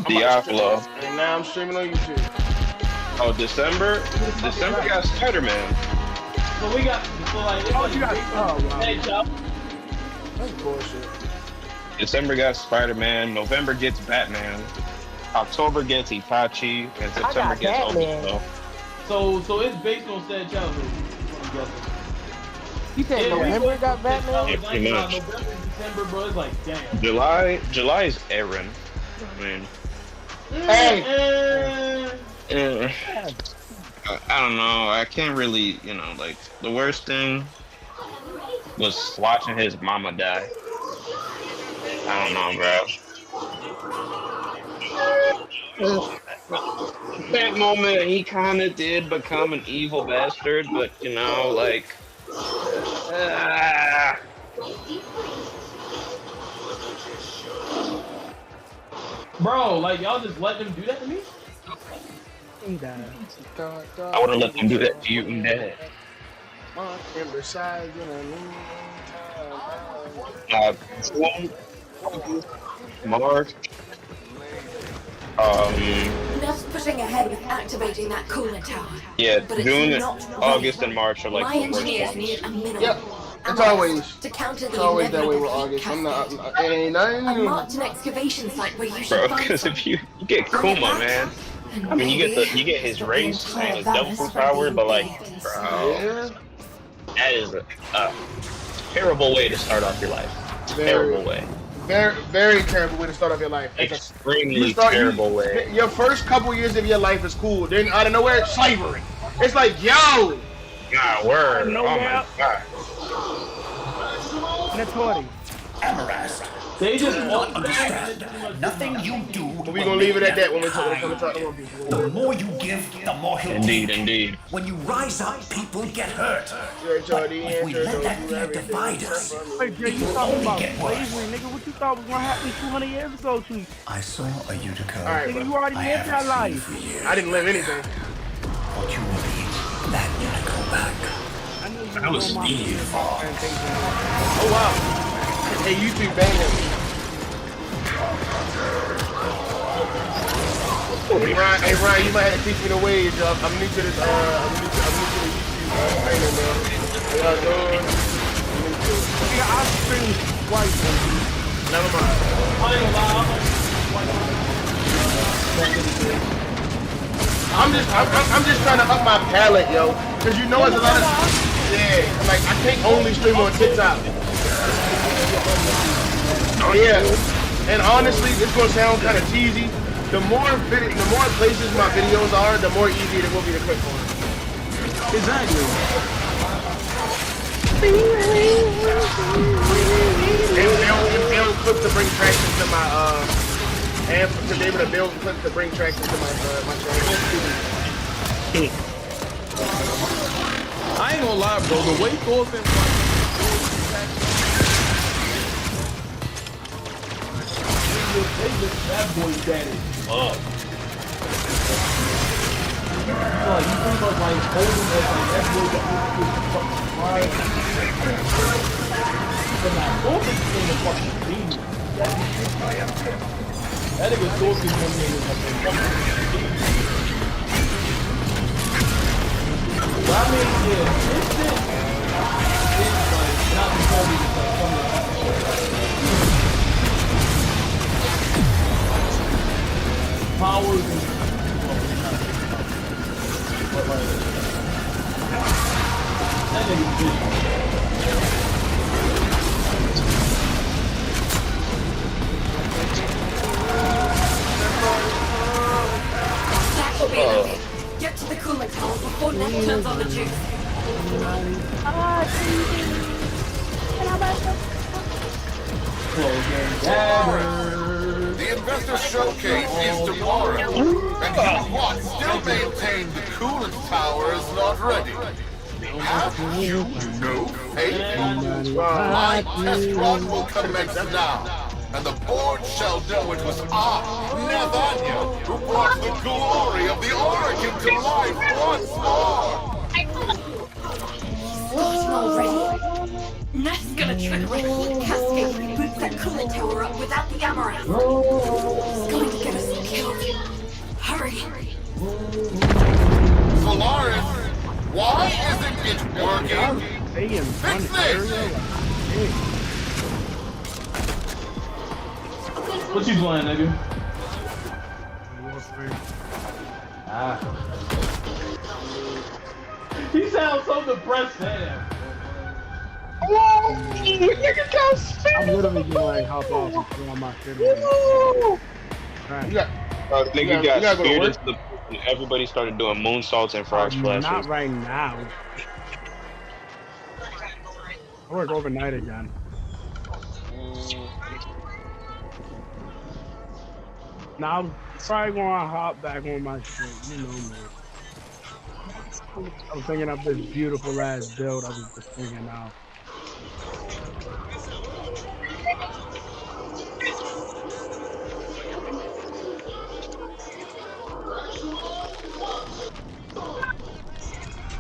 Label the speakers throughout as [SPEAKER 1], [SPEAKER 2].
[SPEAKER 1] Diablo.
[SPEAKER 2] And now I'm streaming on YouTube.
[SPEAKER 1] Oh, December got Spider-Man.
[SPEAKER 3] So we got, so like, it's like,
[SPEAKER 4] you got,
[SPEAKER 3] wow.
[SPEAKER 2] That's bullshit.
[SPEAKER 1] December got Spider-Man. November gets Batman. October gets Itachi, and September gets Obito.
[SPEAKER 3] So it's based on said childhood. I'm guessing.
[SPEAKER 4] You said November got Batman?
[SPEAKER 1] Yeah, pretty much.
[SPEAKER 3] November, December, bro. It's like damn.
[SPEAKER 1] July is Aaron. I mean,
[SPEAKER 2] Hey.
[SPEAKER 1] I don't know. I can't really, like the worst thing was watching his mama die. I don't know, bro. That moment, he kind of did become an evil bastard, but like.
[SPEAKER 3] Bro, like y'all just let them do that to me?
[SPEAKER 1] I would have let them do that to you and Dad. March.
[SPEAKER 5] Just pushing ahead with activating that coolant tower.
[SPEAKER 1] Yeah,
[SPEAKER 5] But it's
[SPEAKER 1] June,
[SPEAKER 5] not
[SPEAKER 1] August,
[SPEAKER 5] right.
[SPEAKER 1] and March are like
[SPEAKER 5] My
[SPEAKER 1] the worst
[SPEAKER 5] engineers
[SPEAKER 1] ones.
[SPEAKER 5] need a minimum.
[SPEAKER 2] Yep. It's
[SPEAKER 5] ammo
[SPEAKER 2] always
[SPEAKER 5] to counter the
[SPEAKER 2] that way with
[SPEAKER 5] inevitable
[SPEAKER 2] August.
[SPEAKER 5] heat
[SPEAKER 2] I'm not.
[SPEAKER 5] cascade.
[SPEAKER 2] It ain't
[SPEAKER 5] I
[SPEAKER 2] nothing.
[SPEAKER 5] marked an excavation site where you should
[SPEAKER 1] Bro,
[SPEAKER 5] find
[SPEAKER 1] because
[SPEAKER 5] some.
[SPEAKER 1] if you get
[SPEAKER 5] Bring it
[SPEAKER 1] Kuma,
[SPEAKER 5] back,
[SPEAKER 1] man.
[SPEAKER 5] and
[SPEAKER 1] I mean, you
[SPEAKER 5] maybe
[SPEAKER 1] get his
[SPEAKER 5] stop the
[SPEAKER 1] race
[SPEAKER 5] entire
[SPEAKER 1] and his double
[SPEAKER 5] virus
[SPEAKER 1] fruit
[SPEAKER 5] from
[SPEAKER 1] power,
[SPEAKER 5] being
[SPEAKER 1] but like,
[SPEAKER 5] bathed.
[SPEAKER 1] bro,
[SPEAKER 2] Yeah.
[SPEAKER 1] that is a terrible way to start off your life. Terrible way.
[SPEAKER 2] Very, very terrible way to start off your life.
[SPEAKER 1] Extremely terrible way.
[SPEAKER 2] Your first couple years of your life is cool. Then out of nowhere, slavery. It's like, yo.
[SPEAKER 1] God, word.
[SPEAKER 4] No
[SPEAKER 1] Oh my
[SPEAKER 4] doubt.
[SPEAKER 1] God.
[SPEAKER 4] Notori.
[SPEAKER 6] Amarast.
[SPEAKER 3] They just
[SPEAKER 6] Do not understand. Nothing you do.
[SPEAKER 2] But we gonna leave it at that when we talk to more
[SPEAKER 6] The
[SPEAKER 2] people.
[SPEAKER 6] more you give, the more he'll
[SPEAKER 1] Indeed,
[SPEAKER 6] take.
[SPEAKER 1] indeed.
[SPEAKER 6] When you rise up, people get hurt.
[SPEAKER 2] If
[SPEAKER 6] If we let that fear divide us,
[SPEAKER 4] Hey, Jay, you talking about slavery, nigga? What you thought was gonna happen 200 years ago to you?
[SPEAKER 6] I saw a Utica.
[SPEAKER 2] All right,
[SPEAKER 4] Nigga, you already
[SPEAKER 6] I
[SPEAKER 4] lived that
[SPEAKER 6] haven't seen
[SPEAKER 4] life.
[SPEAKER 6] for years.
[SPEAKER 2] I didn't live anything.
[SPEAKER 6] But you will need that Utica back.
[SPEAKER 4] I know you
[SPEAKER 1] That was
[SPEAKER 4] know my
[SPEAKER 1] Steve.
[SPEAKER 4] feelings about plantation.
[SPEAKER 2] Oh wow. Hey, you three banging. Hey Ryan, you might have to teach me the ways. I'm new to this. I'm new to the YouTube training, bro. How y'all doing?
[SPEAKER 4] Nigga, I stream twice.
[SPEAKER 2] Never mind.
[SPEAKER 3] I ain't gonna lie,
[SPEAKER 2] I'm just trying to up my palate, yo. Cause you know it's a lot of like I can't only stream on TikTok. Oh yeah. And honestly, it's gonna sound kind of cheesy. The more places my videos are, the more easy it will be to click on.
[SPEAKER 4] Exactly.
[SPEAKER 2] Build clips to bring traction to my and to be able to build clips to bring traction to my channel.
[SPEAKER 3] I ain't gonna lie, bro. The way Thor been that boy daddy up. Like you pretty much like holding it like that boy got fucking right. But now Thor been playing the fucking team. That nigga Thor been playing the fucking team. Well, I mean, yeah, this shit is like not because it's like something powers and but like that nigga's vision.
[SPEAKER 5] That will be enough. Get to the coolant tower before Ned turns on the juice.
[SPEAKER 7] The Investor Showcase is tomorrow, and you what? Still maintain the coolant tower is not ready. Have you no faith? My test run will commence now, and the board shall know it was I, Nathaniel, who brought the glory of the Oregon to life once more.
[SPEAKER 5] Starting already. Ned's gonna trigger a heat cascade when he boots that coolant tower up without the amaranth. It's going to get us
[SPEAKER 7] working.
[SPEAKER 4] Hey,
[SPEAKER 7] Fix this!
[SPEAKER 3] What you playing, nigga?
[SPEAKER 4] Warframe.
[SPEAKER 3] Ah. He sounds so depressed, damn.
[SPEAKER 1] Whoa, nigga got
[SPEAKER 4] I'm literally gonna like hop off and throw on my shit.
[SPEAKER 2] You got,
[SPEAKER 1] nigga
[SPEAKER 2] you
[SPEAKER 1] got
[SPEAKER 2] gotta go to
[SPEAKER 1] speared
[SPEAKER 2] work.
[SPEAKER 1] into the pool and everybody started doing moonsaults and frog splashes.
[SPEAKER 4] Not right now. I work overnight again. Now I'm probably gonna hop back on my shit. You know me. I'm thinking of this beautiful ass build. I was just thinking now.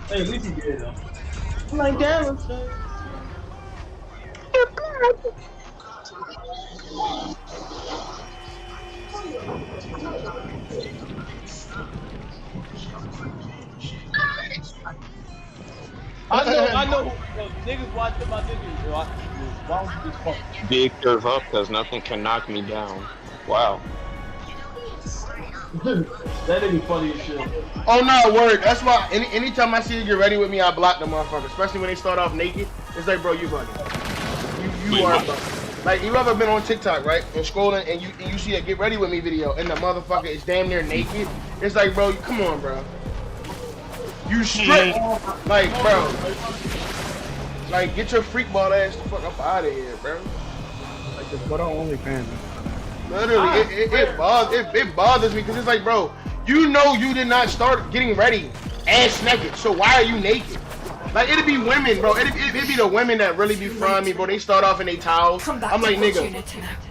[SPEAKER 3] Hey, at least he did though. I'm like, damn, let's say. I know who niggas watching my niggas. Yo, why don't you just fuck?
[SPEAKER 1] Big curve up because nothing can knock me down. Wow.
[SPEAKER 3] That nigga funny as shit.
[SPEAKER 2] Oh no, word. That's why anytime I see you get ready with me, I block the motherfucker. Especially when they start off naked. It's like, bro, you bugging. You are bugging. Like, you ever been on TikTok, right? And scrolling and you see a get ready with me video and the motherfucker is damn near naked. It's like, bro, come on, bro. You straight, like, bro. Like, get your freak ball ass the fuck up out of here, bro.
[SPEAKER 4] Like just go to OnlyFans.
[SPEAKER 2] Literally, it bothers me because it's like, bro, you know you did not start getting ready ass naked, so why are you naked? Like, it'd be women, bro. It'd be the women that really be frying me, bro. They start off in their towels. I'm like, nigga,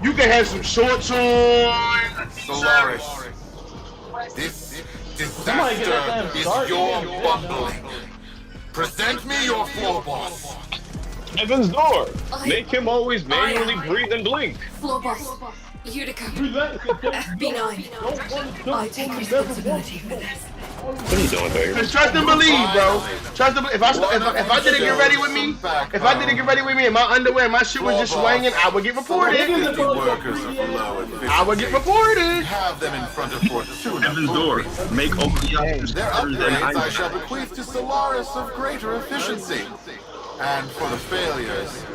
[SPEAKER 2] you can have some shorts on.
[SPEAKER 7] Solaris, this disaster is your bumbling. Present me your floor boss.
[SPEAKER 1] Heaven's door. Make him always manually breathe and blink.
[SPEAKER 5] Floor boss. Utica. FB9. I take responsibility for this.
[SPEAKER 1] What are you doing, baby?
[SPEAKER 2] Just trust and believe, bro. Trust and if I didn't get ready with me, and my underwear and my shit was just swinging, I would get reported. I would get reported.
[SPEAKER 7] Have them in front of Fortuna.
[SPEAKER 1] Heaven's door. Make OPS
[SPEAKER 7] Their upgrades I shall bequeath to Solaris of greater efficiency. And for the failures,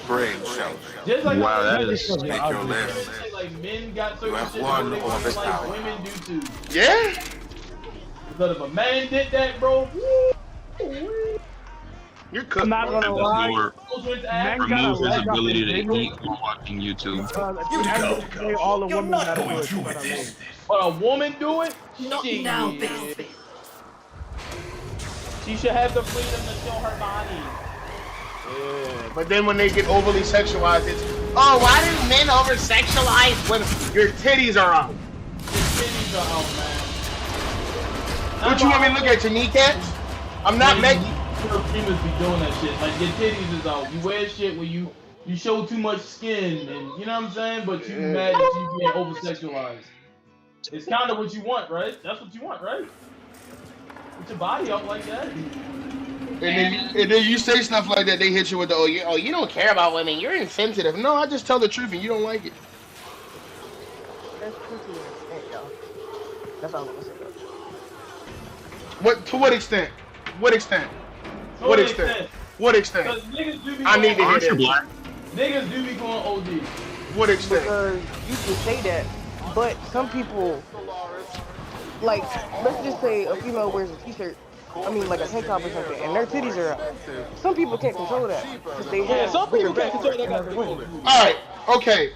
[SPEAKER 7] brain shelter.
[SPEAKER 3] Just like
[SPEAKER 1] wow, that is.
[SPEAKER 7] Make your list.
[SPEAKER 3] Like men got certain
[SPEAKER 7] You have
[SPEAKER 3] shit
[SPEAKER 7] one
[SPEAKER 3] that they want,
[SPEAKER 7] orbit
[SPEAKER 3] like
[SPEAKER 7] power.
[SPEAKER 3] women do too.
[SPEAKER 2] Yeah.
[SPEAKER 3] Because if a man did that, bro,
[SPEAKER 2] You're cooked.
[SPEAKER 4] I'm not gonna lie. Men gotta
[SPEAKER 1] Remove his
[SPEAKER 4] leg up
[SPEAKER 1] ability
[SPEAKER 4] his
[SPEAKER 1] to
[SPEAKER 4] nigga.
[SPEAKER 1] eat while watching YouTube.
[SPEAKER 4] At the end of the day, all the women gotta do it.
[SPEAKER 6] through with this.
[SPEAKER 3] but a woman do it,
[SPEAKER 5] Not
[SPEAKER 3] shit.
[SPEAKER 5] now, baby.
[SPEAKER 3] She should have the freedom to show her body.
[SPEAKER 2] Yeah, but then when they get overly sexualized, it's, oh, why do men over sexualize when your titties are out?
[SPEAKER 3] The titties are out, man.
[SPEAKER 2] What you want me to look at, your kneecaps? I'm not making.
[SPEAKER 3] Females be doing that shit. Like your titties is out. You wear shit where you show too much skin, and you know what I'm saying. But you mad that you being over sexualized. It's kind of what you want, right? That's what you want, right? Put your body up like that.
[SPEAKER 2] And then you say stuff like that, they hit you with the, you don't care about women, you're insensitive. No, I just tell the truth and you don't like it.
[SPEAKER 8] That's pretty extent, y'all. That's all I'm gonna say.
[SPEAKER 2] To what extent? What extent? What extent? What extent?
[SPEAKER 3] Because niggas do be
[SPEAKER 2] I need to
[SPEAKER 1] Aren't
[SPEAKER 2] hear
[SPEAKER 1] you
[SPEAKER 2] that.
[SPEAKER 1] black?
[SPEAKER 3] Niggas do be going OD.
[SPEAKER 2] What extent?
[SPEAKER 8] Because you can say that, but some people, like, let's just say a female wears a t-shirt, I mean, like a tank top or something, and their titties are out. Some people can't control that. Because they
[SPEAKER 3] Yeah,
[SPEAKER 8] have
[SPEAKER 3] some people
[SPEAKER 8] bigger
[SPEAKER 3] can't control that.
[SPEAKER 8] breasts than other women.
[SPEAKER 2] Alright, okay.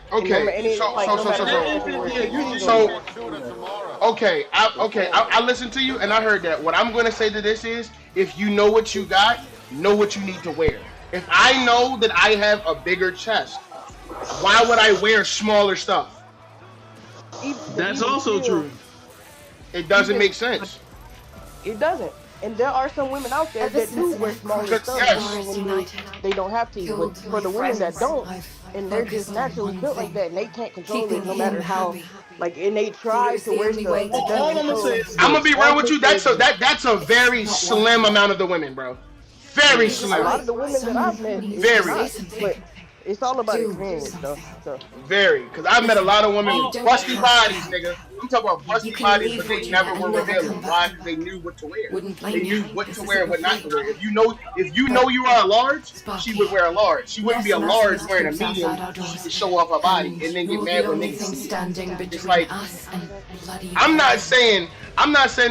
[SPEAKER 2] I listened to you and I heard that. What I'm gonna say to this is, if you know what you got, know what you need to wear. If I know that I have a bigger chest, why would I wear smaller stuff?
[SPEAKER 4] That's also true.
[SPEAKER 2] It doesn't make sense.
[SPEAKER 8] It doesn't. And there are some women out there that do wear smaller stuff when they don't have to. But for the women that don't, and they're just naturally built like that, and they can't control it no matter how, like, and they try to wear stuff that doesn't control it.
[SPEAKER 2] I'm gonna be real with you. That's a very slim amount of the women, bro. Very
[SPEAKER 8] A
[SPEAKER 2] slim.
[SPEAKER 8] lot of the women that I've met,
[SPEAKER 2] Very.
[SPEAKER 8] but it's all about experience, though. So.
[SPEAKER 2] Very, because I've met a lot of women with busty bodies, nigga. I'm talking about busty bodies, but they never were revealing. Why? Because they knew what to wear. They knew what to wear and what not to wear. If you know you are a large, she would wear a large. She wouldn't be a large wearing a medium. She would show off her body and then get mad when niggas see it. It's like, I'm not saying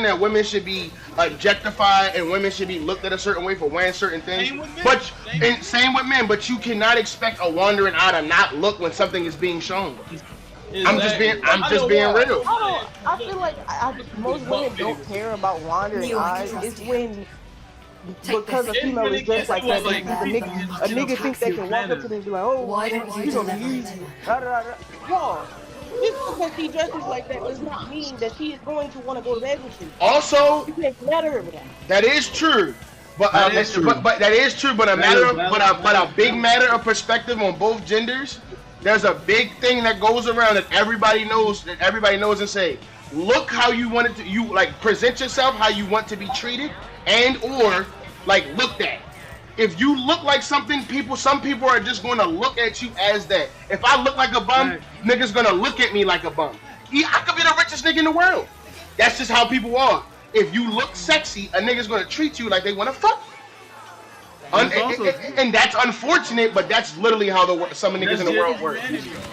[SPEAKER 2] that women should be objectified and women should be looked at a certain way for wearing certain things. Same with men, but you cannot expect a wandering eye to not look when something is being shown.
[SPEAKER 3] Exactly.
[SPEAKER 2] I'm just being real.
[SPEAKER 8] I feel like most women don't care about wandering eyes. It's when because a female is dressed like that, a nigga thinks they can walk up to them and be like, oh,
[SPEAKER 5] Why don't you
[SPEAKER 8] you gonna
[SPEAKER 5] deliver
[SPEAKER 8] use
[SPEAKER 5] dinner?
[SPEAKER 8] Yo, just because she dresses like that does not mean that she is going to want to go to bed with you.
[SPEAKER 2] Also,
[SPEAKER 8] You can't flatter her with that.
[SPEAKER 2] that is true. But that is true. But a big matter of perspective on both genders. There's a big thing that goes around that everybody knows and say, look how you want it to, you like present yourself how you want to be treated and or like looked at. If you look like something, some people are just going to look at you as that. If I look like a bum, niggas gonna look at me like a bum. I could be the richest nigga in the world. That's just how people are. If you look sexy, a nigga's gonna treat you like they want to fuck. And that's unfortunate, but that's literally how some niggas in the world work.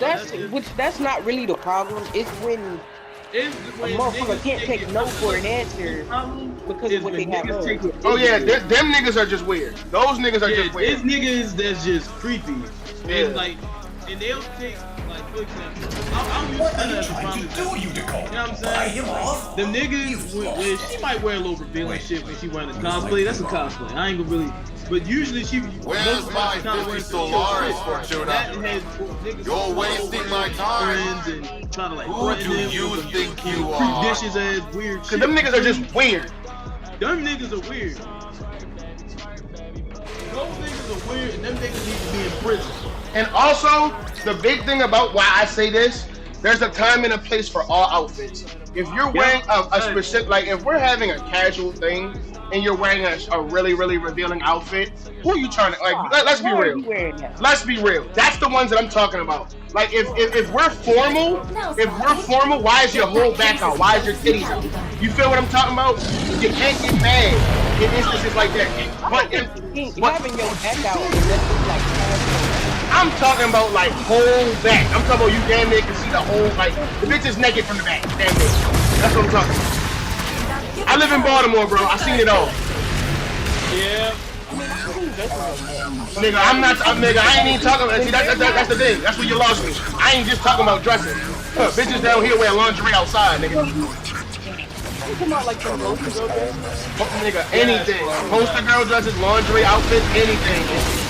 [SPEAKER 8] That's not really the problem. It's when a motherfucker can't take no for an answer because of what they have on.
[SPEAKER 2] Oh yeah, them niggas are just weird. Those niggas are just weird.
[SPEAKER 3] It's niggas that's just creepy.
[SPEAKER 2] Yeah.
[SPEAKER 3] And they'll take, like, for example, I'm used to that as a prime example. You know what I'm saying? Them niggas, when she might wear a little revealing shit when she wearing a cosplay, that's a cosplay. I ain't gonna really, but usually
[SPEAKER 7] Where's my 50 Solaris, Fortuna? You're wasting my time.
[SPEAKER 3] And trying to, like,
[SPEAKER 7] Who do you think you are?
[SPEAKER 3] Dishes ass weird shit.
[SPEAKER 2] Cause them niggas are just weird.
[SPEAKER 3] Them niggas are weird. Those niggas are weird, and them niggas need to be in prison.
[SPEAKER 2] And also, the big thing about why I say this, there's a time and a place for all outfits. If you're wearing a specific, like if we're having a casual thing and you're wearing a really, really revealing outfit, who are you trying to, like, let's be real. Let's be real. That's the ones that I'm talking about. Like, if we're formal, why is your whole back out? Why is your titties out? You feel what I'm talking about? You can't get mad in instances like that. But
[SPEAKER 8] having your back out, like,
[SPEAKER 2] I'm talking about like whole back. I'm talking about you damn near can see the whole, like, the bitch is naked from the back. Damn near. That's what I'm talking about. I live in Baltimore, bro. I seen it all.
[SPEAKER 3] Yeah.
[SPEAKER 2] Nigga, I ain't even talking about, see, that's the thing. That's where you lost me. I ain't just talking about dressing. Bitches down here wear lingerie outside, nigga.
[SPEAKER 8] You come out like some poster girl dresses?
[SPEAKER 2] Nigga, anything. Poster girl dresses, lingerie outfits, anything.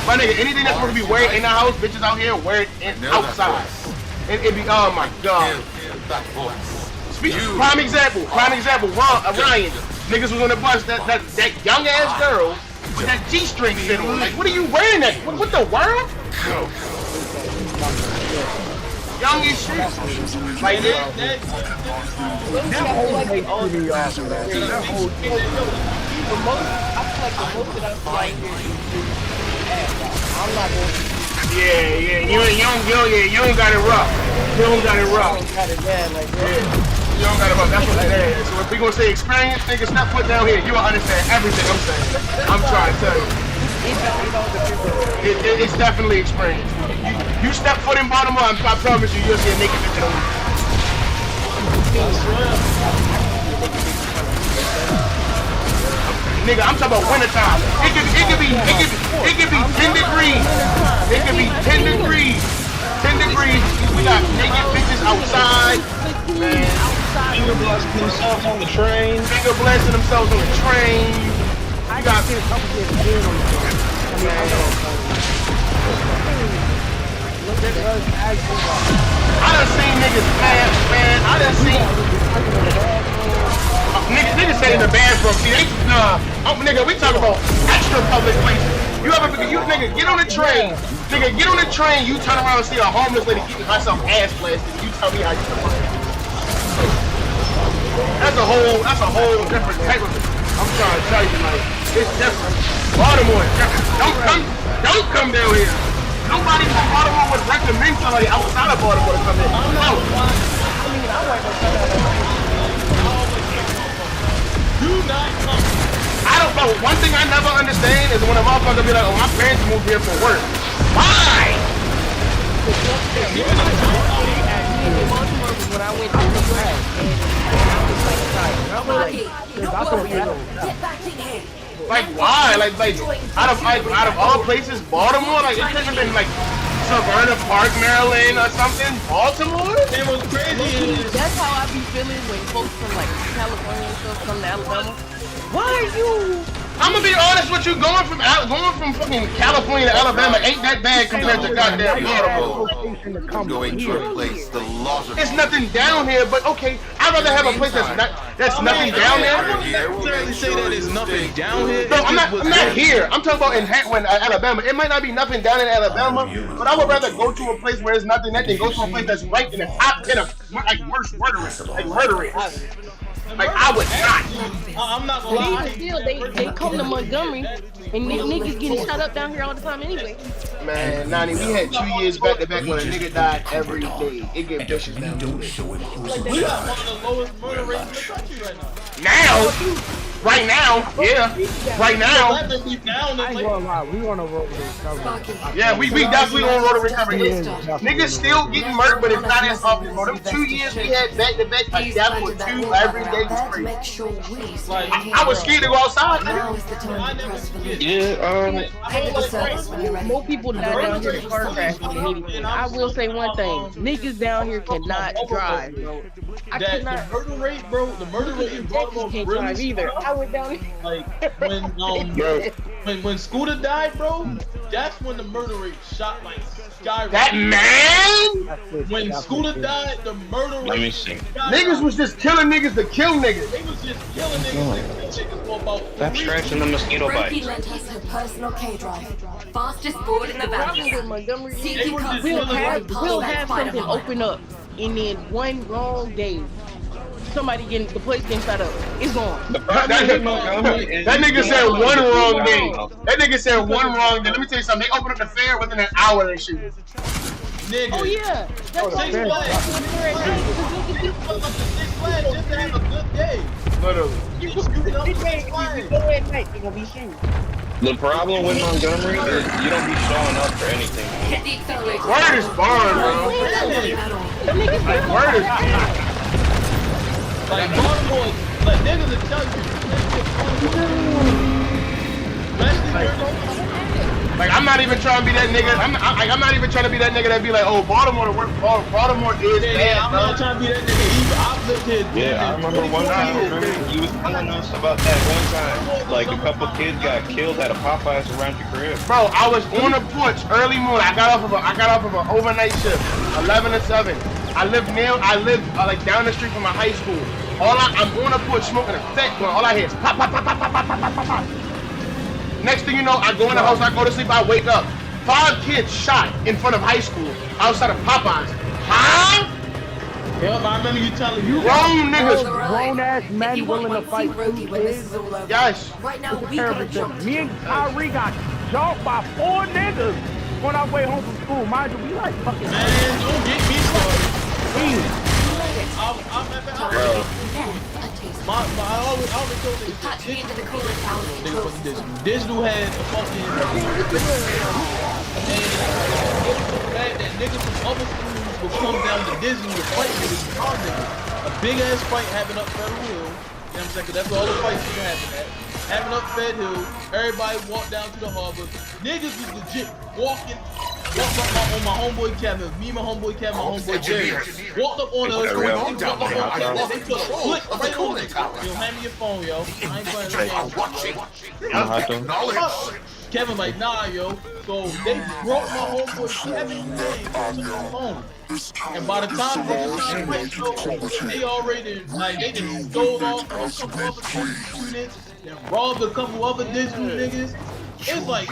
[SPEAKER 2] My nigga, anything that's supposed to be wearing in the house, bitches out here wear it outside. It be, oh my god. Prime example, Ryan. Niggas was on the bus, that young ass girl with that G-string fit on. Like, what are you wearing that? What the world? Young as shit. Like that
[SPEAKER 4] whole hate to me off of that. That whole
[SPEAKER 8] I feel like the most that I see out here is ass out. I'm not going to.
[SPEAKER 2] Yeah, you don't got it rough. You don't got it rough.
[SPEAKER 8] You don't got it bad like that.
[SPEAKER 2] Yeah. You don't got it rough. That's what it is. So if we gonna say experience, nigga, step foot down here. You will understand everything I'm saying. I'm trying to tell you. It's definitely experience. You step foot in Baltimore, I promise you, you'll see a naked bitch on you. Nigga, I'm talking about wintertime. It could be 10 degrees. It could be 10 degrees. 10 degrees. We got naked bitches outside. Man.
[SPEAKER 1] Finger blasting themselves on the train.
[SPEAKER 2] Finger blasting themselves on the train. I got a couple of kids on the train. I done seen niggas pass, man. I done seen niggas say in the bathroom. See, nigga, we talking about extra public places. Nigga, get on the train. Nigga, get on the train. You turn around and see a homeless lady keeping herself ass blasted. You tell me how you feel. That's a whole different type of. I'm trying to tell you, like. It's different. Baltimore is different. Don't come down here. Nobody from Baltimore would recommend somebody outside of Baltimore to come in. No.
[SPEAKER 3] Do not come.
[SPEAKER 2] I don't know. One thing I never understand is when a motherfucker be like, oh, my parents moved here for work. Why?
[SPEAKER 8] When I went to New York,
[SPEAKER 5] Get back in here.
[SPEAKER 2] Like why? Like out of all places, Baltimore? Like it couldn't have been like Savannah Park, Maryland or something. Baltimore?
[SPEAKER 3] It was crazy.
[SPEAKER 8] that's how I be feeling when folks from like California and stuff come to Alabama. Why are you?
[SPEAKER 2] I'm gonna be honest with you. Going from fucking California to Alabama ain't that bad compared to goddamn Baltimore.
[SPEAKER 7] Going to replace the lot of
[SPEAKER 2] There's nothing down here, but okay, I'd rather have a place that's nothing down there.
[SPEAKER 9] I wouldn't necessarily say that there's nothing down here.
[SPEAKER 2] No, I'm not here. I'm talking about in Alabama. It might not be nothing down in Alabama, but I would rather go to a place where there's nothing than go to a place that's right in the top 10 of like worst murderers, like murderers. Like I would not.
[SPEAKER 3] I'm not gonna lie.
[SPEAKER 8] Still, they come to Montgomery, and niggas getting shot up down here all the time anyway.
[SPEAKER 2] Man, Nani, we had 2 years back to back when a nigga died every day. It get vicious down here.
[SPEAKER 3] We got one of the lowest murder rates in the country right now.
[SPEAKER 2] Now, right now, yeah, right now.
[SPEAKER 3] I ain't
[SPEAKER 4] gonna lie, we on a road to recovery.
[SPEAKER 2] Yeah, we definitely on road to recovery. Niggas still getting murdered, but it's not as often. Bro, them 2 years we had back to back, like that for 2 every day was crazy. I was scared to go outside.
[SPEAKER 1] Yeah,
[SPEAKER 8] More people die down here in car crashes than anything. I will say one thing: niggas down here cannot drive, bro. I cannot.
[SPEAKER 3] The murder rate, bro. The murder rate in Baltimore
[SPEAKER 8] can't
[SPEAKER 3] really
[SPEAKER 8] drive either. I went down here.
[SPEAKER 3] Like when Scooter died, bro. That's when the murder rate shot like skyrocketed.
[SPEAKER 2] That man.
[SPEAKER 3] When Scooter died, the murder rate.
[SPEAKER 1] let me see.
[SPEAKER 2] Niggas was just killing niggas to kill niggas.
[SPEAKER 3] They was just killing niggas to kill niggas for about.
[SPEAKER 1] Stop scratching the mosquito
[SPEAKER 5] Rosie
[SPEAKER 1] bites.
[SPEAKER 5] lent us her personal K-drive. Fastest board in the valley.
[SPEAKER 8] With Montgomery,
[SPEAKER 3] They were just
[SPEAKER 8] we'll
[SPEAKER 3] killing
[SPEAKER 8] have something open up, and then one wrong day, the place getting shot up. It's gone.
[SPEAKER 2] That nigga said one wrong day. That nigga said one wrong day. Let me tell you something. They open up the fair within an hour they shoot.
[SPEAKER 3] Niggas.
[SPEAKER 8] Oh yeah. That's
[SPEAKER 3] Six Flags. Six Flags just to have a good day.
[SPEAKER 2] Literally.
[SPEAKER 3] You get up to Six Flags.
[SPEAKER 1] The problem with Montgomery is you don't be showing up for anything.
[SPEAKER 5] Hit the accelerator.
[SPEAKER 2] Word is barn, bro. Like, word is
[SPEAKER 3] Like Baltimore, like niggas will tell you.
[SPEAKER 2] like I'm not even trying to be that nigga. I'm not even trying to be that nigga that be like, oh, Baltimore is bad,
[SPEAKER 3] I'm
[SPEAKER 2] bro.
[SPEAKER 3] not trying to be that nigga either. I've lived here.
[SPEAKER 1] Yeah, I remember one time you was telling us about that one time. Like a couple kids got killed at a Popeyes around your crib.
[SPEAKER 2] Bro, I was on the porch early morning. I got off of an overnight shift, 11 to 7. I live like down the street from my high school. I'm on the porch smoking a fat blunt. All I hear is pop, pop, pop, pop, pop, pop, pop, pop, pop. Next thing you know, I go in the house, I go to sleep, I wake up. 5 kids shot in front of high school outside of Popeyes. Huh?
[SPEAKER 3] Yep, I remember you telling me.
[SPEAKER 2] Grown niggas.
[SPEAKER 4] Grown ass men willing to fight two kids.
[SPEAKER 2] Yes.
[SPEAKER 5] Right now, we
[SPEAKER 4] Terrible
[SPEAKER 5] gotta jump.
[SPEAKER 4] thing. Me and Kyrie got jumped by 4 niggas on our way home from school. Mind you, we like fucking.
[SPEAKER 3] Man, don't get me started. I always told niggas
[SPEAKER 5] Patch me into the cooler tower.
[SPEAKER 3] this dude had a fucking and bad that niggas from other schools would come down to Disney to fight niggas from our niggas. A big ass fight happened up Federal Hill. You know what I'm saying? Cause that's all the fights that happen at. Happened up Fed Hill. Everybody walked down to the harbor. Niggas was legit walked up on my homeboy Kevin. Me, my homeboy Kevin, my homeboy Jerry. Walked up on us. They put a foot right on it. Yo, hand me your phone, yo. I ain't playing no games. Kevin like, nah, yo. So they brought my homeboy Kevin name to the phone. And by the time they already, like, they just stole off a couple other units and robbed a couple other Disney niggas. It's like,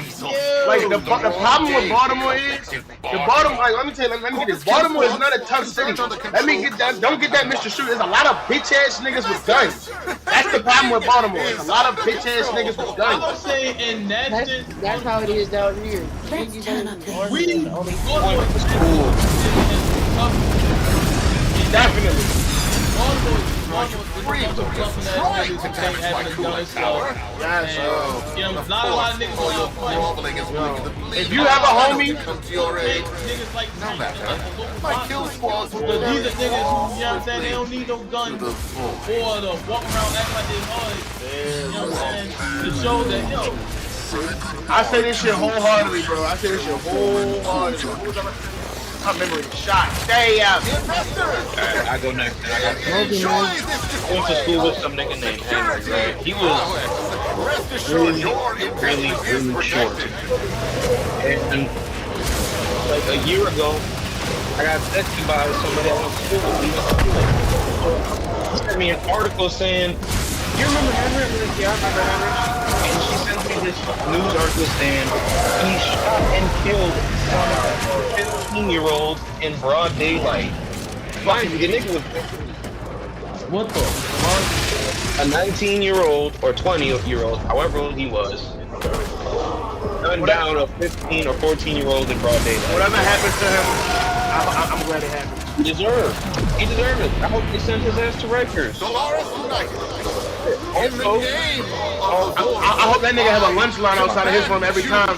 [SPEAKER 2] Like the problem with Baltimore is the Baltimore. Like let me tell you, let me get this. Baltimore is not a tough city. Let me get that. Don't get that, Mr. Shoot. There's a lot of bitch ass niggas with guns. That's the problem with Baltimore. There's a lot of bitch ass niggas with
[SPEAKER 3] I would
[SPEAKER 2] guns.
[SPEAKER 3] say in that sense,
[SPEAKER 8] That's how it is down here.
[SPEAKER 3] we
[SPEAKER 2] Definitely.
[SPEAKER 3] Not a lot of niggas on your fight.
[SPEAKER 2] If you have a homie,
[SPEAKER 3] Niggas like
[SPEAKER 7] kill squads.
[SPEAKER 3] these are niggas who, you know what I'm saying, they don't need no guns or to walk around acting like they hard. You know what I'm saying? To show that, yo.
[SPEAKER 2] I say this shit wholeheartedly, bro. I say this shit wholeheartedly. My memory is shot. Stay out.
[SPEAKER 1] Alright, I go next. I went to school with some nigga named Henry, right? He was really short. And like a year ago, I got texted by somebody I went to school with. He sent me an article saying, "You remember Henry?" I'm like, "Yeah, I remember Henry." And she sent me this news article saying he shot and killed some 15-year-old in broad daylight. Mind you, the nigga was
[SPEAKER 3] What the fuck?
[SPEAKER 1] a 19-year-old or 20-year-old, however old he was, gunned down a 15 or 14-year-old in broad daylight.
[SPEAKER 2] Whatever happened to him, I'm glad it happened.
[SPEAKER 1] He deserved it. I hope they send his ass to Rikers.
[SPEAKER 2] I hope that nigga have a lunch line outside of his room every time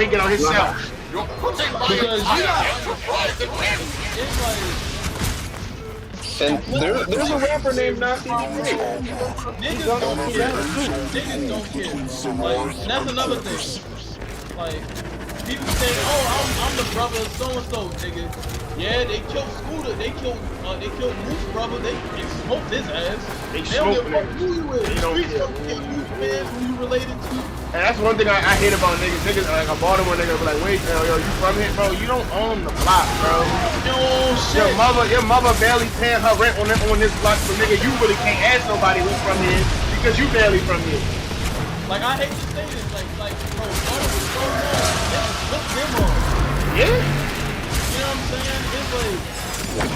[SPEAKER 2] he get on his cell.
[SPEAKER 3] Because
[SPEAKER 1] And there's a rapper named Nazi.
[SPEAKER 3] niggas don't care. Niggas don't care. Like, and that's another thing. Like, people say, "Oh, I'm the brother of so and so, nigga." Yeah, they killed Scooter. They killed Moose brother. They smoked his ass.
[SPEAKER 2] They
[SPEAKER 3] don't
[SPEAKER 2] smoked
[SPEAKER 3] give a fuck
[SPEAKER 2] niggas.
[SPEAKER 3] who you is.
[SPEAKER 2] They don't
[SPEAKER 3] Streets
[SPEAKER 2] care.
[SPEAKER 3] don't care who you is, who you related to.
[SPEAKER 2] And that's one thing I hate about niggas. Niggas like a Baltimore nigga be like, wait, yo, you from here, bro? You don't own the block, bro.
[SPEAKER 3] Yo, shit.
[SPEAKER 2] Your mother barely paying her rent on this block, so nigga, you really can't ask nobody who's from here because you barely from here.
[SPEAKER 3] Like, I hate to say this, like, bro, Baltimore is so young. Look them on.
[SPEAKER 2] Yeah.
[SPEAKER 3] You know what I'm saying? It's like,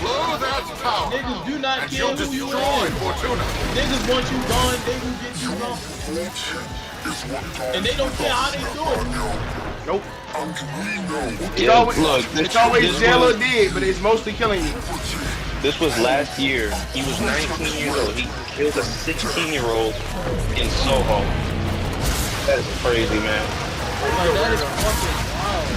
[SPEAKER 7] Blow that tower.
[SPEAKER 3] niggas do not
[SPEAKER 7] And
[SPEAKER 3] care
[SPEAKER 7] you'll
[SPEAKER 3] who you
[SPEAKER 7] destroy
[SPEAKER 3] is.
[SPEAKER 7] Fortuna.
[SPEAKER 3] Niggas want you gone, they will get you gone. And they don't care how they do it.
[SPEAKER 2] Nope.
[SPEAKER 1] Yeah, look,
[SPEAKER 2] It's always
[SPEAKER 1] this
[SPEAKER 2] jail or
[SPEAKER 1] was-
[SPEAKER 2] dead, but it's mostly killing you.
[SPEAKER 1] This was last year. He was 19 years old. He killed a 16-year-old in Soho. That is crazy, man.
[SPEAKER 3] Like, that is fucking wild.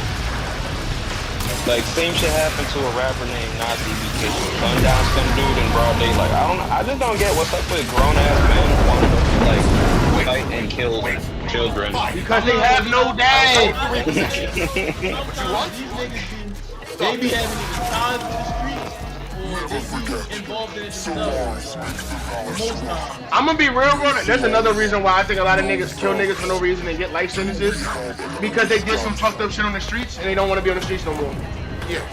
[SPEAKER 1] Like, same shit happened to a rapper named Nazi because he gunned down some dude in broad daylight. I just don't get what's up with grown-ass men who want to, like, fight and kill children.
[SPEAKER 2] Because they have no dad.
[SPEAKER 3] These niggas they be having either ties to the streets or they be involved in it themselves. Most times.
[SPEAKER 2] I'm gonna be real, bro. That's another reason why I think a lot of niggas kill niggas for no reason and get life sentences because they did some fucked up shit on the streets and they don't want to be on the streets no more.
[SPEAKER 7] Yes.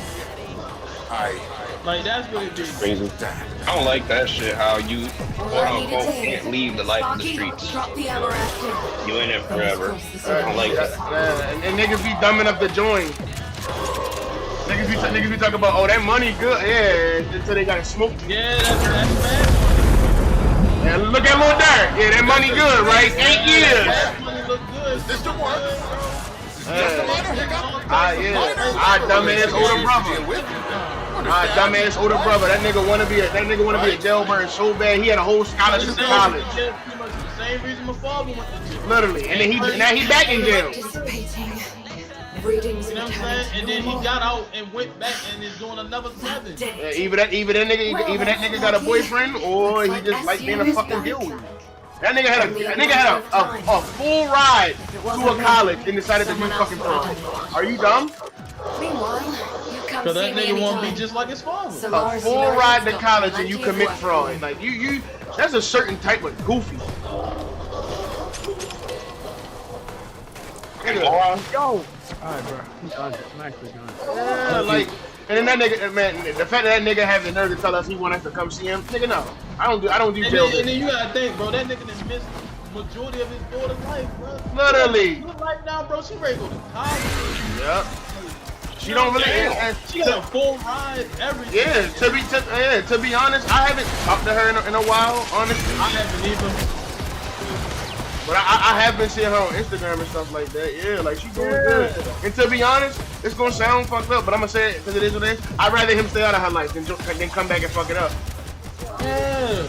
[SPEAKER 3] Like, that's what it be.
[SPEAKER 1] Crazy. I don't like that shit, how you, quote-unquote, can't leave the life of the streets.
[SPEAKER 5] Drop the ammo after.
[SPEAKER 1] You in it forever. I don't like that.
[SPEAKER 2] And niggas be dumb enough to join. Niggas be talking about, oh, that money good, yeah, until they got it smoked.
[SPEAKER 3] Yeah, that's bad.
[SPEAKER 2] And look at Lil Durk, yeah, that money good, right? 8 years.
[SPEAKER 3] That money look good.
[SPEAKER 7] Is this the one?
[SPEAKER 2] Dumbass older brother. Dumbass older brother. That nigga wanna be a jailbird so bad. He had a whole scholarship to college.
[SPEAKER 3] Pretty much the same reason my father went to jail.
[SPEAKER 2] Literally, and then now he back in jail.
[SPEAKER 5] Participating. Readings
[SPEAKER 3] You know what I'm saying? And then he got out and went back and is doing another 7.
[SPEAKER 2] Yeah, either that nigga got a boyfriend or he just like being a fucking guild. That nigga had a full ride to a college and decided to do fucking fraud. Are you dumb?
[SPEAKER 5] Meanwhile, you come
[SPEAKER 3] So that
[SPEAKER 5] see me
[SPEAKER 3] nigga want to be
[SPEAKER 5] anytime.
[SPEAKER 3] just like his father.
[SPEAKER 2] A full ride to college and you commit fraud. Like you that's a certain type of goofy. Nigga,
[SPEAKER 4] Yo. Alright, bro. I'm done. I'm actually done.
[SPEAKER 2] yeah, like, and then that nigga, man, the fact that nigga have the nerve to tell us he want us to come see him, nigga, no, I don't do
[SPEAKER 3] And
[SPEAKER 2] jail.
[SPEAKER 3] then you gotta think, bro, that nigga done missed majority of his daughter's life, bro.
[SPEAKER 2] Literally.
[SPEAKER 3] Her life now, bro. She ready to go to college.
[SPEAKER 2] Yep. She don't really.
[SPEAKER 3] She got a full ride, everything.
[SPEAKER 2] Yeah. To be honest, I haven't talked to her in a while. Honestly,
[SPEAKER 3] I haven't either.
[SPEAKER 2] But I have been seeing her on Instagram and stuff like that. Yeah, like she doing good. And to be honest, it's gonna sound fucked up, but I'm gonna say it because it is what it is. I'd rather him stay out of her life than come back and fuck it up.
[SPEAKER 3] Yeah.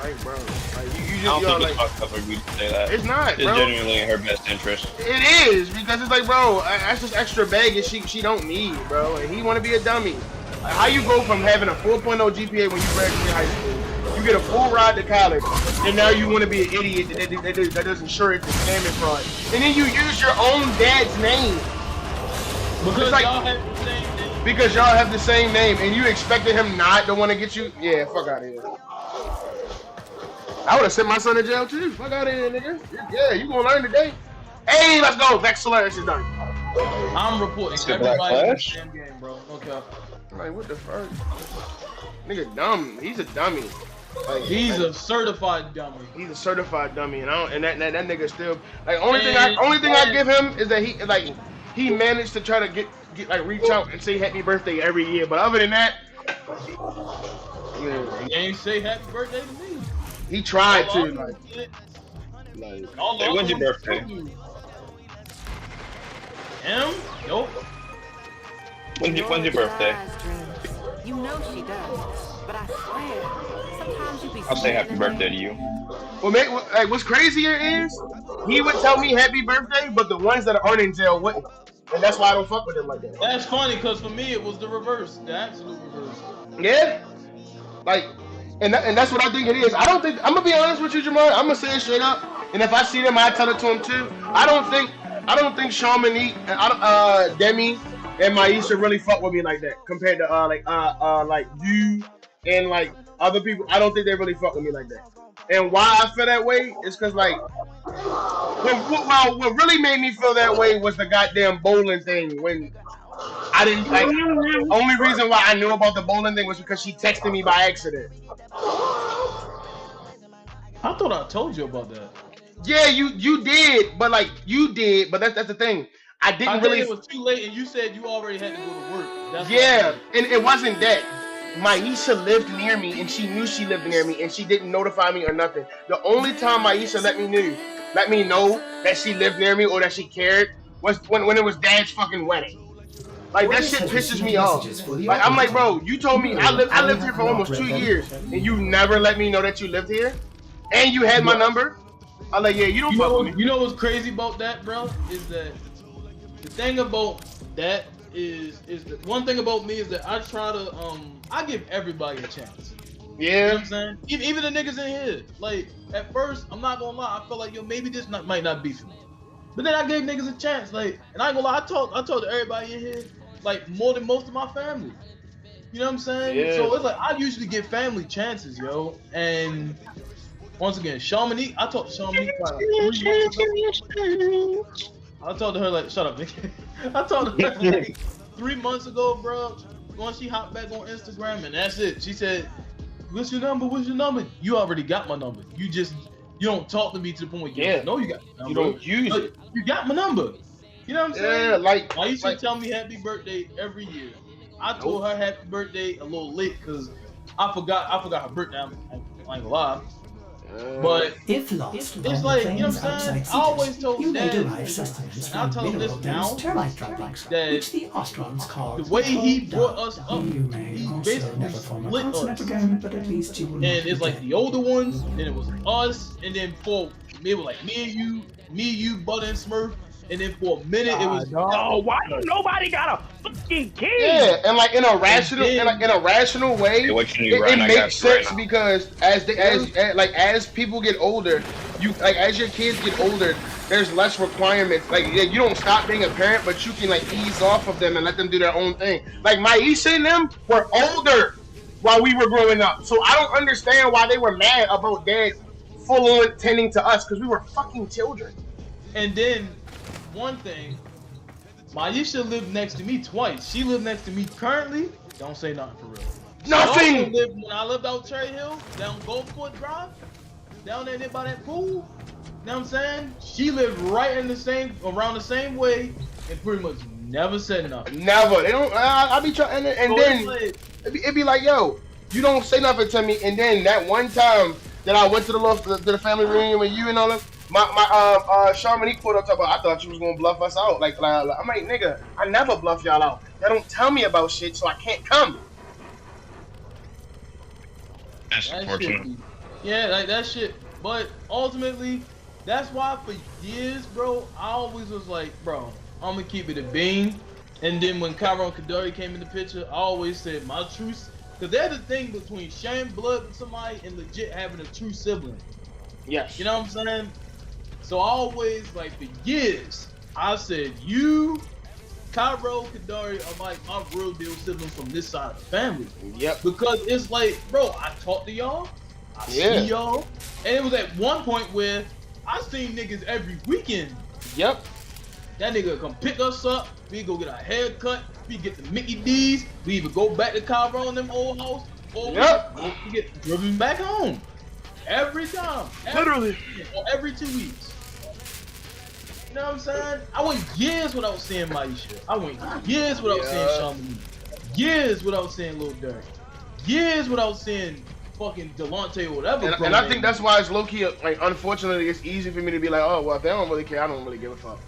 [SPEAKER 2] Like, bro, like you
[SPEAKER 1] I don't
[SPEAKER 2] just
[SPEAKER 1] think
[SPEAKER 2] like.
[SPEAKER 1] it's fucked up for you to say that.
[SPEAKER 2] It's not,
[SPEAKER 1] It's
[SPEAKER 2] bro.
[SPEAKER 1] genuinely in her best interest.
[SPEAKER 2] It is because it's like, bro, that's just extra baggage she don't need, bro. And he want to be a dummy. Like, how you go from having a 4.0 GPA when you graduate high school, you get a full ride to college, and now you want to be an idiot that does insurance and scamming fraud, and then you use your own dad's name.
[SPEAKER 3] Because
[SPEAKER 2] like,
[SPEAKER 3] y'all have the same name.
[SPEAKER 2] Because y'all have the same name, and you expected him not to want to get you? Yeah, fuck out of here. I would have sent my son to jail too. Fuck out of here, nigga. Yeah, you gonna learn today. Hey, let's go. Vexillers is done.
[SPEAKER 3] I'm reporting everybody in the damn game, bro. Okay.
[SPEAKER 2] Like, what the fuck? Nigga dumb. He's a dummy. Like,
[SPEAKER 3] He's a certified dummy.
[SPEAKER 2] He's a certified dummy, and that nigga still like only thing I give him is that he managed to try to get like reach out and say happy birthday every year. But other than that,
[SPEAKER 3] He ain't say happy birthday to me.
[SPEAKER 2] He tried to like.
[SPEAKER 1] Hey, when's your birthday?
[SPEAKER 3] Him? Nope.
[SPEAKER 1] When's your birthday?
[SPEAKER 10] You know she does, but I swear, sometimes you be.
[SPEAKER 1] I'll say happy birthday to you.
[SPEAKER 2] Well, like, what's crazier is he would tell me happy birthday, but the ones that aren't in jail wouldn't, and that's why I don't fuck with him like that.
[SPEAKER 3] That's funny, cause for me it was the reverse, the absolute reverse.
[SPEAKER 2] Yeah, like, and that's what I think it is. I don't think I'm gonna be honest with you, Jamar. I'm gonna say it straight up, and if I see them, I tell it to him too. I don't think Sean Monique and Demi and Maisha really fuck with me like that compared to like you and like other people. I don't think they really fuck with me like that. And why I feel that way is because like what really made me feel that way was the goddamn bowling thing when I didn't like. Only reason why I knew about the bowling thing was because she texted me by accident.
[SPEAKER 3] I thought I told you about that.
[SPEAKER 2] Yeah, you did, but that's the thing. I didn't really.
[SPEAKER 3] It was too late, and you said you already had to go to work. That's
[SPEAKER 2] and it wasn't that. Maisha lived near me, and she knew she lived near me, and she didn't notify me or nothing. The only time Maisha let me know that she lived near me or that she cared was when it was Dad's fucking wedding. Like, that shit pisses me off. Like, I'm like, bro, you told me I lived here for almost 2 years, and you never let me know that you lived here, and you had my number. I'm like, yeah, you don't fuck with me.
[SPEAKER 3] You know what's crazy about that, bro? Is that the thing about that is the one thing about me is that I try to I give everybody a chance.
[SPEAKER 2] Yeah.
[SPEAKER 3] You know what I'm saying? Even the niggas in here. Like, at first, I'm not gonna lie, I felt like, yo, maybe this might not be for me. But then I gave niggas a chance, like, and I ain't gonna lie, I talked to everybody in here, like, more than most of my family. You know what I'm saying?
[SPEAKER 2] Yeah.
[SPEAKER 3] So it's like, I usually give family chances, yo. And once again, Sean Monique, I talked to Sean Monique like 3 months ago. I talked to her like, shut up, nigga. I talked to her like 3 months ago, bro. Once she hopped back on Instagram, and that's it. She said, what's your number? What's your number? You already got my number. You don't talk to me to the point where you know you got my number.
[SPEAKER 2] You don't use it.
[SPEAKER 3] You got my number. You know what I'm saying?
[SPEAKER 2] Yeah, like.
[SPEAKER 3] Why you should tell me happy birthday every year? I told her happy birthday a little late because I forgot her birthday. I ain't gonna lie. But
[SPEAKER 6] if lost
[SPEAKER 3] it's like, you know what I'm saying? I always told
[SPEAKER 6] you may
[SPEAKER 3] Dad,
[SPEAKER 6] derive sustenance
[SPEAKER 3] and I'll tell him this now,
[SPEAKER 6] termite droppings,
[SPEAKER 3] that
[SPEAKER 6] which the Austrians call
[SPEAKER 3] the way he brought us up,
[SPEAKER 6] you may
[SPEAKER 3] he
[SPEAKER 6] also
[SPEAKER 3] basically
[SPEAKER 6] never form a
[SPEAKER 3] split
[SPEAKER 6] consonant
[SPEAKER 3] us.
[SPEAKER 6] again, but at least you will
[SPEAKER 3] And
[SPEAKER 6] not
[SPEAKER 3] it's like the older ones, then it was us, and then for it was like me, you, Butter and Smurf, and then for a minute it was.
[SPEAKER 4] Oh, why don't nobody got a fucking kid?
[SPEAKER 2] Yeah, and like in a rational way, it makes sense because as people get older, as your kids get older, there's less requirements. Like, yeah, you don't stop being a parent, but you can like ease off of them and let them do their own thing. Like Maisha and them were older while we were growing up, so I don't understand why they were mad about Dad full on tending to us because we were fucking children.
[SPEAKER 3] And then one thing, Maisha lived next to me twice. She lived next to me currently. Don't say nothing for real.
[SPEAKER 2] Nothing.
[SPEAKER 3] When I lived out Cherry Hill, down Gulfport Drive, down there by that pool, you know what I'm saying? She lived right around the same way, and pretty much never said nothing.
[SPEAKER 2] Never. They don't. I be trying, and then it'd be like, yo, you don't say nothing to me, and then that one time that I went to the family reunion with you and all that, my Shamanique pulled up talking about, I thought you was gonna bluff us out. Like I'm like, nigga, I never bluff y'all out. Y'all don't tell me about shit, so I can't come.
[SPEAKER 1] That's unfortunate.
[SPEAKER 3] Yeah, like that shit. But ultimately, that's why for years, bro, I always was like, bro, I'm gonna keep it a bean. And then when Kyron Kadari came in the picture, I always said my truth. Because there's a thing between sharing blood with somebody and legit having a true sibling.
[SPEAKER 2] Yes.
[SPEAKER 3] You know what I'm saying? So I always, like, for years, I said, you, Cairo, Kadari are like my real deal siblings from this side of the family.
[SPEAKER 2] Yep.
[SPEAKER 3] Because it's like, bro, I talk to y'all, I see y'all, and it was at one point where I seen niggas every weekend.
[SPEAKER 2] Yep.
[SPEAKER 3] That nigga come pick us up, we go get our hair cut, we get the Mickey D's, we either go back to Cairo in them old house, or we get driven back home. Every time.
[SPEAKER 2] Literally.
[SPEAKER 3] Or every 2 weeks. You know what I'm saying? I went years without seeing Maisha. I went years without seeing Shamani. Years without seeing Lil Durk. Years without seeing fucking Delonte or whatever.
[SPEAKER 2] And I think that's why it's low key, like, unfortunately, it's easy for me to be like, oh, well, if they don't really care, I don't really give a fuck.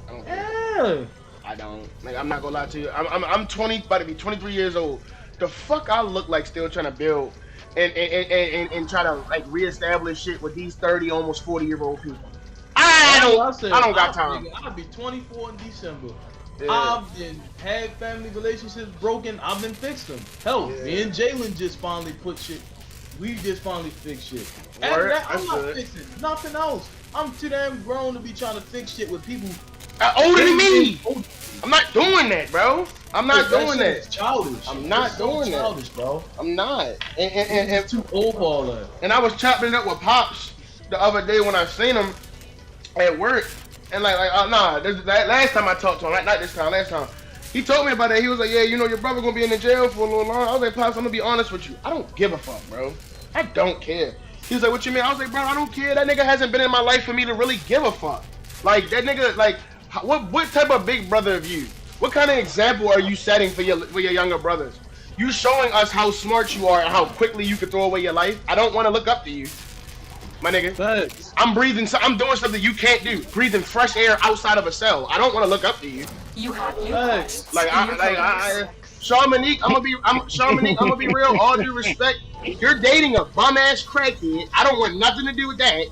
[SPEAKER 2] I don't care. I don't. Like, I'm not gonna lie to you. I'm 20, about to be 23 years old. The fuck I look like still trying to build and try to, like, reestablish shit with these 30, almost 40-year-old people. I don't got time.
[SPEAKER 3] I'll be 24 in December.
[SPEAKER 2] Yeah.
[SPEAKER 3] I've been had family relationships broken. I've been fixed them. Hell, me and Jalen just finally put shit. We just finally fixed shit. After that, I'm not fixing nothing else. I'm too damn grown to be trying to fix shit with people
[SPEAKER 2] older than me. I'm not doing that, bro. I'm not doing that.
[SPEAKER 3] It's childish.
[SPEAKER 2] I'm not doing that.
[SPEAKER 3] Childish, bro.
[SPEAKER 2] I'm not. And
[SPEAKER 3] too old for all that.
[SPEAKER 2] And I was chopping it up with Pops the other day when I seen him at work, and last time I talked to him, not this time, last time, he told me about that. He was like, yeah, you know, your brother gonna be in the jail for a little long. I was like, Pops, I'm gonna be honest with you. I don't give a fuck, bro. I don't care. He was like, what you mean? I was like, bro, I don't care. That nigga hasn't been in my life for me to really give a fuck. Like, that nigga, like, what type of big brother of you? What kind of example are you setting for your younger brothers? You showing us how smart you are and how quickly you can throw away your life. I don't want to look up to you, my nigga.
[SPEAKER 3] Thanks.
[SPEAKER 2] I'm doing something you can't do. Breathing fresh air outside of a cell. I don't want to look up to you.
[SPEAKER 5] You have
[SPEAKER 2] Shamanique, I'm gonna be real. All due respect, you're dating a bum ass crackhead. I don't want nothing to do with that.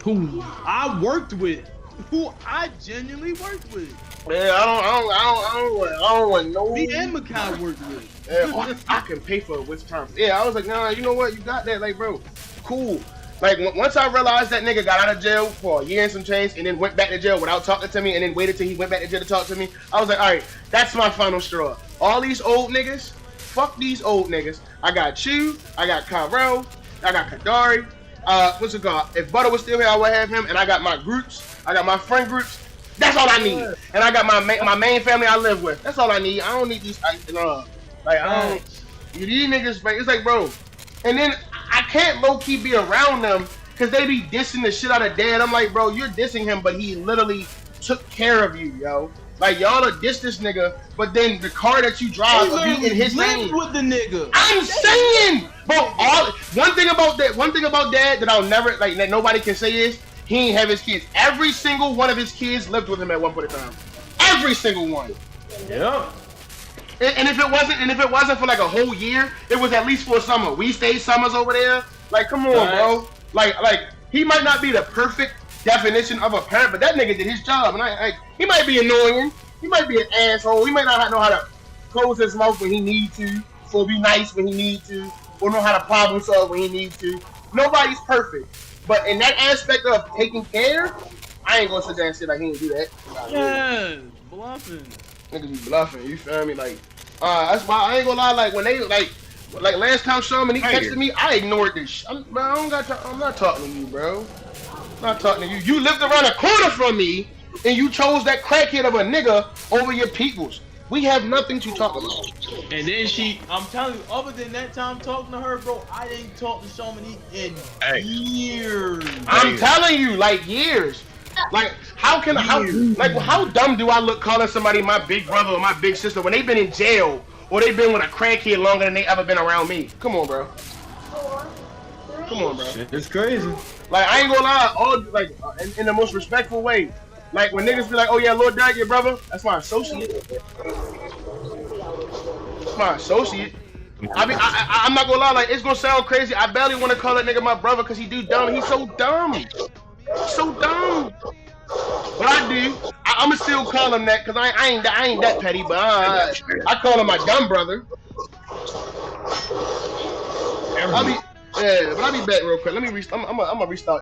[SPEAKER 3] Who I worked with, who I genuinely worked with.
[SPEAKER 2] Yeah, I don't want no.
[SPEAKER 3] Me and Makai worked with.
[SPEAKER 2] Yeah, I can pay for it with terms. Yeah, I was like, nah, you know what? You got that, like, bro, cool. Like, once I realized that nigga got out of jail for a year and some change, and then went back to jail without talking to me, and then waited till he went back to jail to talk to me, I was like, all right, that's my final straw. All these old niggas, fuck these old niggas. I got you, I got Kyle, I got Kadari. What's it called? If Butter was still here, I would have him, and I got my groups, I got my friend groups. That's all I need, and I got my main family I live with. That's all I need. I don't need these. These niggas. It's like, bro, and then I can't low key be around them because they be dissing the shit out of Dad. I'm like, bro, you're dissing him, but he literally took care of you, yo. Like, y'all are diss this nigga, but then the car that you drive will be in his name.
[SPEAKER 3] With the nigga.
[SPEAKER 2] I'm saying, bro. One thing about Dad that I'll never that nobody can say is he ain't have his kids. Every single one of his kids lived with him at one point in time. Every single one.
[SPEAKER 3] Yeah.
[SPEAKER 2] And if it wasn't for like a whole year, it was at least for a summer. We stayed summers over there. Like, come on, bro. Like he might not be the perfect definition of a parent, but that nigga did his job. And he might be annoying. He might be an asshole. He might not know how to close his mouth when he needs to, or be nice when he needs to, or know how to problem solve when he needs to. Nobody's perfect. But in that aspect of taking care, I ain't gonna sit there and say like he didn't do that.
[SPEAKER 3] Yeah, bluffing.
[SPEAKER 2] Niggas be bluffing, you feel me? Like, that's why I ain't gonna lie. Like when they like last time Shamanique texted me, I ignored this. I'm not talking to you, bro. I'm not talking to you. You lived around the corner from me, and you chose that crackhead of a nigga over your peoples. We have nothing to talk about.
[SPEAKER 3] And then I'm telling you, other than that time talking to her, bro, I didn't talk to Shamanique in years.
[SPEAKER 2] I'm telling you, like years. Like how dumb do I look calling somebody my big brother or my big sister when they've been in jail or they've been with a crackhead longer than they ever been around me? Come on, bro. Come on, bro.
[SPEAKER 11] It's crazy.
[SPEAKER 2] Like I ain't gonna lie, all like in the most respectful way. Like when niggas be like, "Oh yeah, Lord Dad, your brother," that's my associate. That's my associate. I'm not gonna lie, like it's gonna sound crazy. I barely want to call that nigga my brother because he do dumb. He's so dumb. He's so dumb. But I do. I'ma still call him that because I ain't that petty. But I call him my dumb brother. I'll be back real quick. Let me restart. I'm gonna restart.